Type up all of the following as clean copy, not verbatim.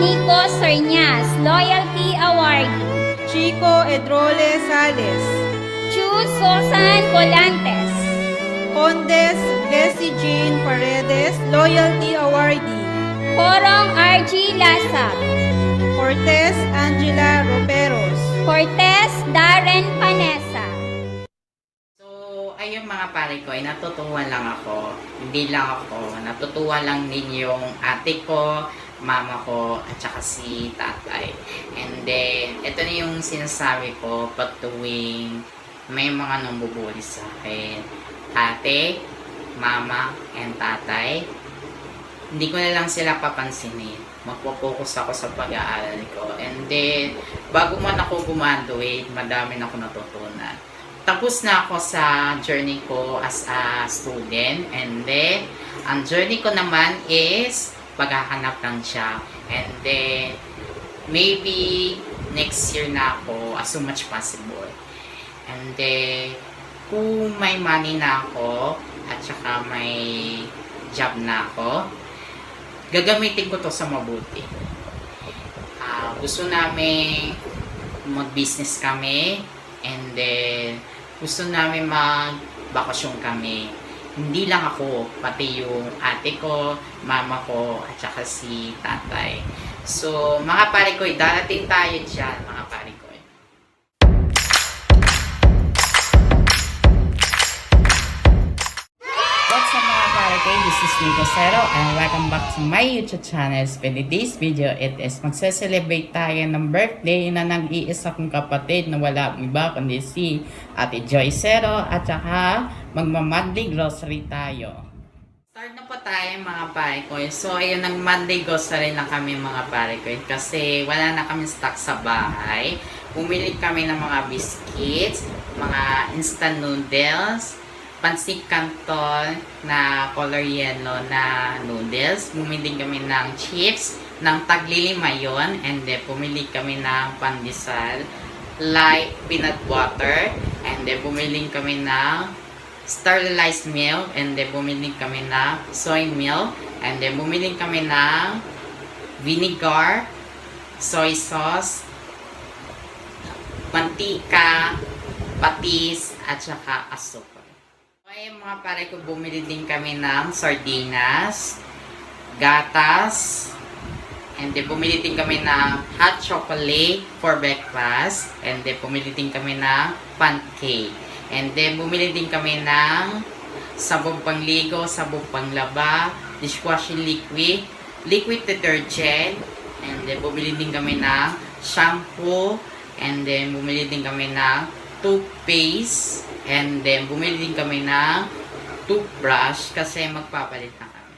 Nico Cernas, Loyalty Awardee. Chico Edrole Sales, Chu Susan Colantes. Condes Bessie Jean Paredes, Loyalty Awardee. Corong RG Lasap. Cortez Angela Roperos. Cortez Darren Panesa. So, ayun mga pare ko, ay natutuwa lang ako. Hindi lang ako, natutuwa lang din yung ate ko, mama ko, at saka si tatay. And then, ito na yung sinasabi ko pag tuwing may mga nambubuli sa akin. Ate, mama, and tatay, hindi ko na lang sila papansinin. Magpo-focus ako sa pag-aaral ko. And then, bago man ako graduate, madami na ako natutunan. Tapos na ako sa journey ko as a student. And then, ang journey ko naman is paghahanap ng job. And then, maybe next year na ako as so much possible. And then, kung may money na ako, at saka may job na ako, gagamitin ko to sa mabuti. Gusto namin mag-business kami, and then gusto namin mag-bakasyon kami. Hindi lang ako, pati yung ate ko, mama ko, at saka si tatay. So, mga pare ko, darating tayo dyan, mga pare ko. What's up mga pare ko? This is Nico Cero and welcome back to my YouTube channel. For today's video, it is magse-celebrate tayo ng birthday na nag-iisa kong kapatid na wala iba kundi si Ate Joy Cero at saka magma-monthly grocery tayo. Start na po tayo mga pare ko. So ayun, nag-monthly grocery lang kami mga pare ko kasi wala na kami stock sa bahay. Bumili kami ng mga biscuits, mga instant noodles, pansit canton na color yellow na noodles. Bumili kami ng chips ng tag-5 yun. And then bumili kami ng pandesal, light peanut butter. And then bumili kami ng sterilized milk. And then bumili kami ng soy milk. And then bumili kami ng vinegar, soy sauce, mantika, patis, at saka asukal. Okay, mga pare ko, bumili din kami ng sardinas, gatas, and then bumili din kami ng hot chocolate for breakfast, and then bumili din kami ng pancake, and then bumili din kami ng sabong pangligo, sabong panglaba, dishwashing liquid, liquid detergent, and then bumili din kami ng shampoo, and then bumili din kami ng toothpaste, and then bumili din kami ng toothbrush kasi magpapalit na kami.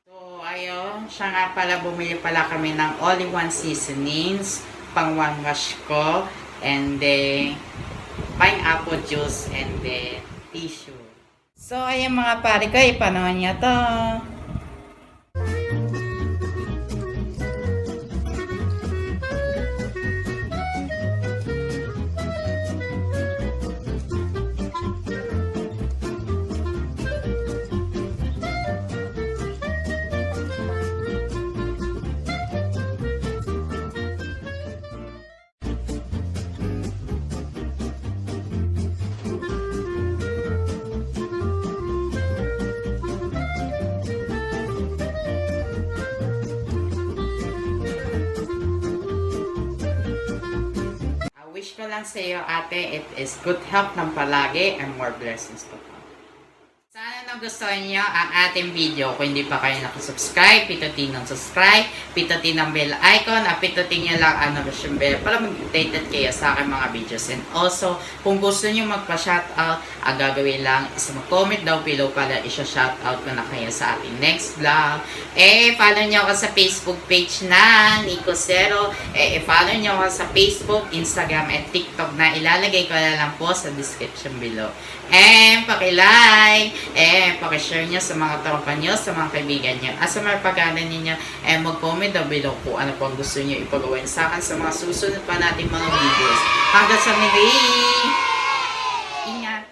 So ayun, siya nga pala, bumili pala kami ng all-in-one seasonings, pang one wash ko, and then pineapple juice, and then tissue. So ayun mga pare ko, ipanahon niya to. Wish ko lang sa iyo, ate, it is good health ng palagi and more blessings to come. Sana nagustuhan niyo ang ating video. Kung hindi pa kayo nakasubscribe, pitutin ng subscribe, pitutin ng bell icon, at pitutin niyo lang ang notification bell para mag-updated kayo sa aking mga videos. And also, kung gusto niyo magpa-shoutout, ang gagawin lang is mag-comment daw below para isa-shoutout ko na kayo sa ating next vlog. Follow niyo ako sa Facebook page na Nico Cero. Follow niyo ako sa Facebook, Instagram, at TikTok na ilalagay ko na lang po sa description below. Paki-like, paki-share nyo sa mga tropa nyo, sa mga kaibigan nyo, at sa mga pagkanan ninyo, mag-comment daw below kung ano pang gusto nyo ipagawin sa akin sa mga susunod pa nating mga videos. Hanggang sa muli! Ingat!